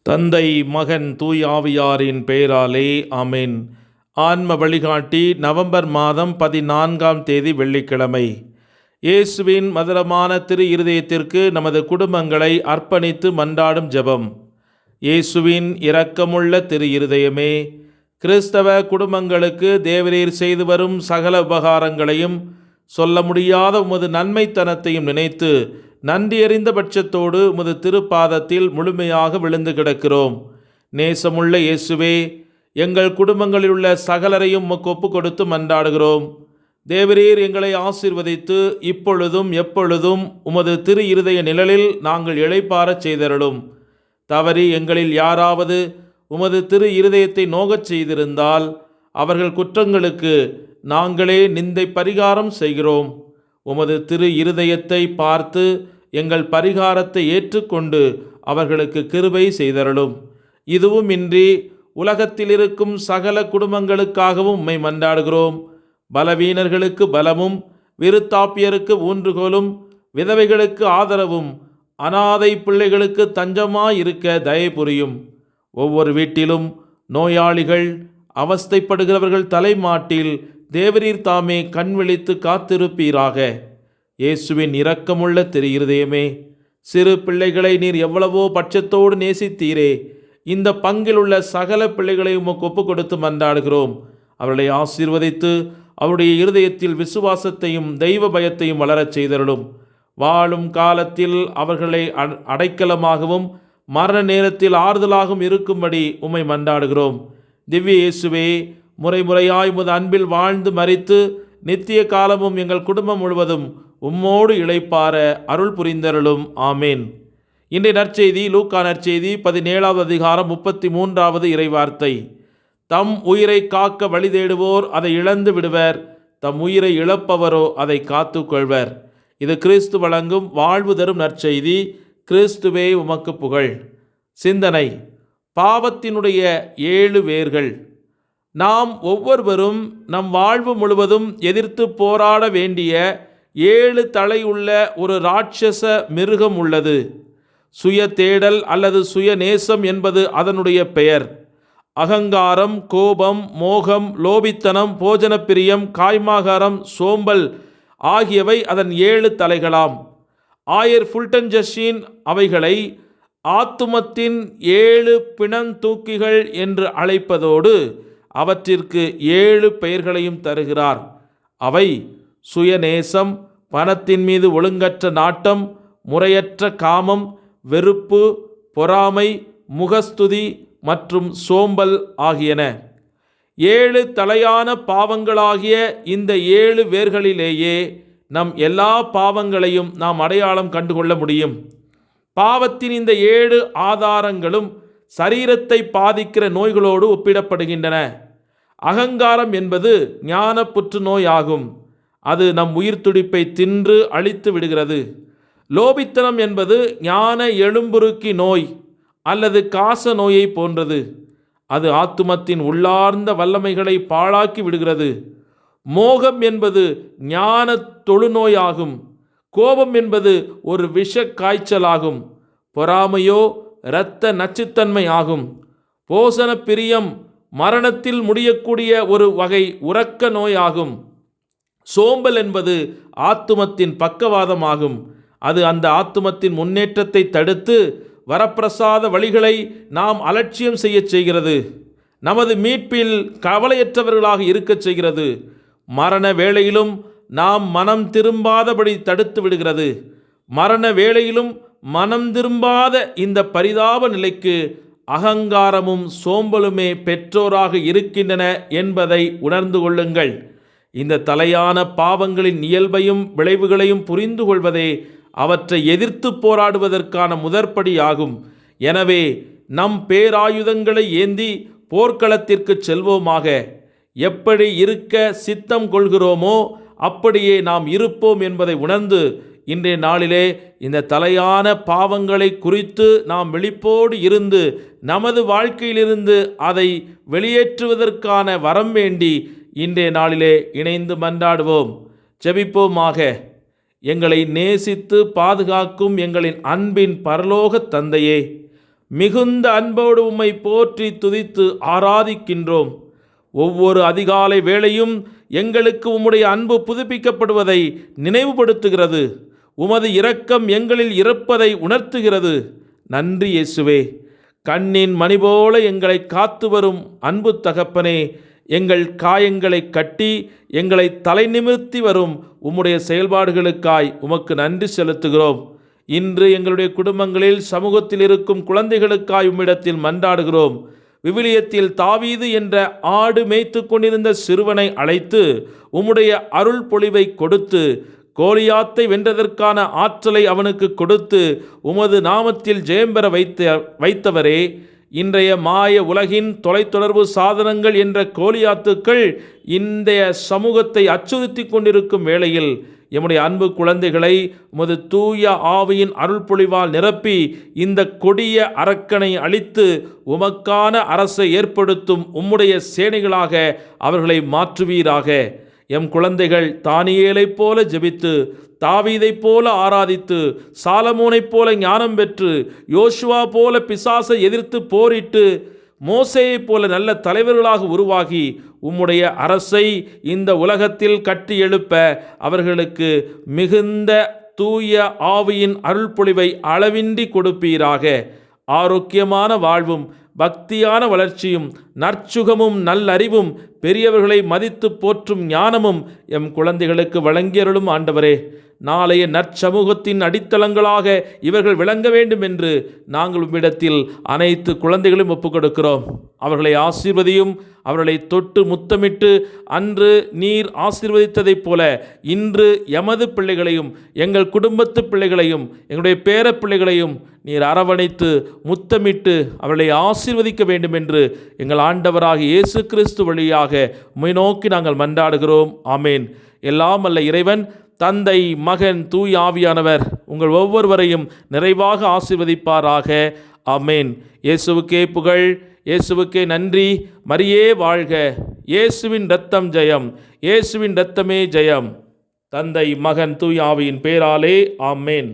தந்தை மகன் தூய் ஆவியாரின் பெயராலே ஆமென். ஆன்ம வழிகாட்டி நவம்பர் மாதம் 14ஆம் தேதி வெள்ளிக்கிழமை. இயேசுவின் மதுரமான திரு இருதயத்திற்கு நமது குடும்பங்களை அர்ப்பணித்து மன்றாடும் ஜெபம். இயேசுவின் இரக்கமுள்ள திரு இருதயமே, கிறிஸ்தவ குடும்பங்களுக்கு தேவரீர் செய்து வரும் சகல உபகாரங்களையும் சொல்ல முடியாத உமது நன்மைத்தனத்தையும் நினைத்து நன்றியறிந்த பட்சத்தோடு உமது திருப்பாதத்தில் முழுமையாக விழுந்து கிடக்கிறோம். நேசமுள்ள இயேசுவே, எங்கள் குடும்பங்களில் உள்ள சகலரையும் உமக்கு ஒப்பு கொடுத்து மன்றாடுகிறோம். தேவரீர் எங்களை ஆசீர்வதித்து இப்பொழுதும் எப்பொழுதும் உமது திரு இருதய நிழலில் நாங்கள் இளைப்பாறச் செய்தருளும். தவறி எங்களில் யாராவது உமது திரு இருதயத்தை நோகச் செய்திருந்தால் அவர்கள் குற்றங்களுக்கு நாங்களே நிந்தை பரிகாரம் செய்கிறோம். உமது திரு இருதயத்தை பார்த்து எங்கள் பரிகாரத்தை ஏற்றுக்கொண்டு அவர்களுக்கு கிருபை செய்தருளும். இதுவும் இன்றி உலகத்தில் இருக்கும் சகல குடும்பங்களுக்காகவும் உம்மை மன்றாடுகிறோம். பலவீனர்களுக்கு பலமும், விருத்தாப்பியருக்கு ஊன்றுகோலும், விதவைகளுக்கு ஆதரவும், அனாதை பிள்ளைகளுக்கு தஞ்சமாயிருக்க தயை புரியும். ஒவ்வொரு வீட்டிலும் நோயாளிகள், அவஸ்தைப்படுகிறவர்கள் தலைமாட்டில் தேவரீர் தாமே கண் விழித்து காத்திருப்பீராக. இயேசுவின் இரக்கமுள்ள திரு இருதயமே, சிறு பிள்ளைகளை நீர் எவ்வளவோ பட்சத்தோடு நேசித்தீரே. இந்த பங்கில் உள்ள சகல பிள்ளைகளை உமக்கு ஒப்பு கொடுத்து மன்றாடுகிறோம். அவர்களை ஆசீர்வதித்து அவருடைய இருதயத்தில் விசுவாசத்தையும் தெய்வ பயத்தையும் வளரச் செய்தருளும். வாழும் காலத்தில் அவர்களை அடைக்கலமாகவும் மரண நேரத்தில் ஆறுதலாகவும் இருக்கும்படி உம்மை மன்றாடுகிறோம். திவ்ய இயேசுவே, முறைமுறையாய் உமது அன்பில் வாழ்ந்து மரித்து நித்திய காலமும் எங்கள் குடும்பம் முழுவதும் உம்மோடு இளைப்பாற அருள் புரிந்தருளும். ஆமேன். இன்றைய நற்செய்தி லூக்கா நற்செய்தி 17வது அதிகாரம் 33வது இறைவார்த்தை. தம் உயிரை காக்க வழி தேடுவோர் அதை இழந்து விடுவர், தம் உயிரை இழப்பவரோ அதை காத்து கொள்வர். இது கிறிஸ்து வழங்கும் வாழ்வு தரும் நற்செய்தி. கிறிஸ்துவே உமக்கு புகழ். சிந்தனை: பாவத்தினுடைய 7 வேர்கள். நாம் ஒவ்வொருவரும் நம் வாழ்வு முழுவதும் எதிர்த்து போராட வேண்டிய 7 தலையுள்ள ஒரு ராட்சச மிருகம் உள்ளது. சுய தேடல் அல்லது சுயநேசம் என்பது அதனுடைய பெயர். அகங்காரம், கோபம், மோகம், லோபித்தனம், போஜனப்பிரியம், காய்மாகாரம், சோம்பல் ஆகியவை அதன் 7 தலைகளாம். ஆயர் ஃபுல்டன் ஜஸ்ஸின் அவைகளை ஆத்துமத்தின் 7 பிணந்தூக்கிகள் என்று அழைப்பதோடு அவற்றிற்கு 7 பெயர்களையும் தருகிறார். அவை சுயநேசம், பணத்தின் மீது ஒழுங்கற்ற நாட்டம், முறையற்ற காமம், வெறுப்பு, பொறாமை, முகஸ்துதி மற்றும் சோம்பல் ஆகியன. 7 தலையான பாவங்களாகிய இந்த 7 வேர்களிலேயே நம் எல்லா பாவங்களையும் நாம் அடையாளம் கண்டுகொள்ள முடியும். பாவத்தின் இந்த 7 ஆதாரங்களும் சரீரத்தை பாதிக்கிற நோய்களோடு ஒப்பிடப்படுகின்றன. அகங்காரம் என்பது ஞான புற்றுநோய் ஆகும். அது நம் உயிர் துடிப்பை தின்று அழித்து விடுகிறது. லோபித்தனம் என்பது ஞான எலும்புருக்கி நோய் அல்லது காச நோயை போன்றது. அது ஆத்துமத்தின் உள்ளார்ந்த வல்லமைகளை பாழாக்கி விடுகிறது. மோகம் என்பது ஞான தொழுநோயாகும். கோபம் என்பது ஒரு விஷ காய்ச்சலாகும். பொறாமையோ இரத்த நச்சுத்தன்மை ஆகும். போசன பிரியம் மரணத்தில் முடியக்கூடிய ஒரு வகை உறக்க நோயாகும். சோம்பல் என்பது ஆத்துமத்தின் பக்கவாதமாகும். அது அந்த ஆத்துமத்தின் முன்னேற்றத்தை தடுத்து வரப்பிரசாத வழிகளை நாம் அலட்சியம் செய்ய செய்கிறது. நமது மீட்பில் கவலையற்றவர்களாக இருக்கச் செய்கிறது. மரண வேளையிலும் நாம் மனம் திரும்பாதபடி தடுத்து விடுகிறது. மரண வேளையிலும் மனம் திரும்பாத இந்த பரிதாப நிலைக்கு அகங்காரமும் சோம்பலுமே பெற்றோராக இருக்கின்றன என்பதை உணர்ந்து கொள்ளுங்கள். இந்த தலையான பாவங்களின் இயல்பையும் விளைவுகளையும் புரிந்து கொள்வதே அவற்றை எதிர்த்து போராடுவதற்கான முதற்படியாகும். எனவே நம் பேராயுதங்களை ஏந்தி போர்க்களத்திற்கு செல்வோமாக. எப்படி இருக்க சித்தம் கொள்கிறோமோ அப்படியே நாம் இருப்போம் என்பதை உணர்ந்து இன்றைய நாளிலே இந்த தலையான பாவங்களை குறித்து நாம் விழிப்போடு இருந்து நமது வாழ்க்கையிலிருந்து அதை வெளியேற்றுவதற்கான வரம் வேண்டி இன்றைய நாளிலே இணைந்து மன்றாடுவோம். ஜெபிப்போமாக. எங்களை நேசித்து பாதுகாக்கும் எங்களின் அன்பின் பரலோக தந்தையே, மிகுந்த அன்போடு உம்மை போற்றி துதித்து ஆராதிக்கின்றோம். ஒவ்வொரு அதிகாலை வேளையும் எங்களுக்கு உம்முடைய அன்பு புதுப்பிக்கப்படுவதை நினைவுபடுத்துகிறது. உமது இரக்கம் எங்களில் இருப்பதை உணர்த்துகிறது. நன்றி இயேசுவே. கண்ணின் மணி போல எங்களை காத்து வரும் அன்பு தகப்பனே, எங்கள் காயங்களை கட்டி எங்களை தலை நிமிர்த்தி வரும் உம்முடைய செயல்பாடுகளுக்காய் உமக்கு நன்றி செலுத்துகிறோம். இன்று எங்களுடைய குடும்பங்களில் சமூகத்தில் இருக்கும் குழந்தைகளுக்காய் உம்மிடத்தில் மன்றாடுகிறோம். விவிலியத்தில் தாவீது என்ற ஆடு மேய்த்து கொண்டிருந்த சிறுவனை அழைத்து உம்முடைய அருள் பொழிவை கொடுத்து கோலியாத்தை வென்றதற்கான ஆற்றலை அவனுக்கு கொடுத்து உமது நாமத்தில் ஜெயம் பெற வைத்தவரே, இன்றைய மாய உலகின் தொலைத்தொடர்பு சாதனங்கள் என்ற கோலியாத்துக்கள் இன்றைய சமூகத்தை அச்சுறுத்தி கொண்டிருக்கும் வேளையில் எம்முடைய அன்பு குழந்தைகளை உமது தூய ஆவியின் அருள் பொழிவால் நிரப்பி இந்த கொடிய அரக்கனை அழித்து உமக்கான அரசை ஏற்படுத்தும் உம்முடைய சேனைகளாக அவர்களை மாற்றுவீராக. எம் குழந்தைகள் தானியேலைப் போல ஜெபித்து, தாவீதைப் போல ஆராதித்து, சாலமோனைப் போல ஞானம் பெற்று, யோசுவா போல பிசாசை எதிர்த்து போரிட்டு, மோசேயைப் போல நல்ல தலைவர்களாக உருவாகி உம்முடைய அரசை இந்த உலகத்தில் கட்டி எழுப்ப அவர்களுக்கு மிகுந்த தூய ஆவியின் அருள் பொழிவை அளவின்றி கொடுப்பீராக. ஆரோக்கியமான வாழ்வும் பக்தியான வளர்ச்சியும் நற்சுகமும் நல்லறிவும் பெரியவர்களை மதித்து போற்றும் ஞானமும் எம் குழந்தைகளுக்கு வழங்கியருளும் ஆண்டவரே. நாளைய நற்சமூகத்தின் அடித்தளங்களாக இவர்கள் விளங்க வேண்டும் என்று நாங்கள் உம்மிடத்தில் அனைத்து குழந்தைகளையும் ஒப்புக்கொடுக்கிறோம். அவர்களை ஆசீர்வதியும். அவர்களை தொட்டு முத்தமிட்டு அன்று நீர் ஆசீர்வதித்ததைப் போல இன்று எமது பிள்ளைகளையும் எங்கள் குடும்பத்து பிள்ளைகளையும் எங்களுடைய பேர பிள்ளைகளையும் நீர் அரவணைத்து முத்தமிட்டு அவர்களை ஆசீர்வதிக்க வேண்டும் என்று எங்கள் ஆண்டவராகிய இயேசு கிறிஸ்து வழியாக உம்மை நோக்கி நாங்கள் மன்றாடுகிறோம். ஆமேன். எல்லாம் அல்ல இறைவன் தந்தை, மகன், தூய் ஆவியானவர் உங்கள் ஒவ்வொருவரையும் நிறைவாக ஆசீர்வதிப்பாராக. ஆமேன். இயேசுவுக்கே புகழ், இயேசுவுக்கே நன்றி. மரியே வாழ்க. இயேசுவின் இரத்தம் ஜெயம், இயேசுவின் இரத்தமே ஜெயம். தந்தை, மகன், தூய் ஆவியின் பேராலே ஆமேன்.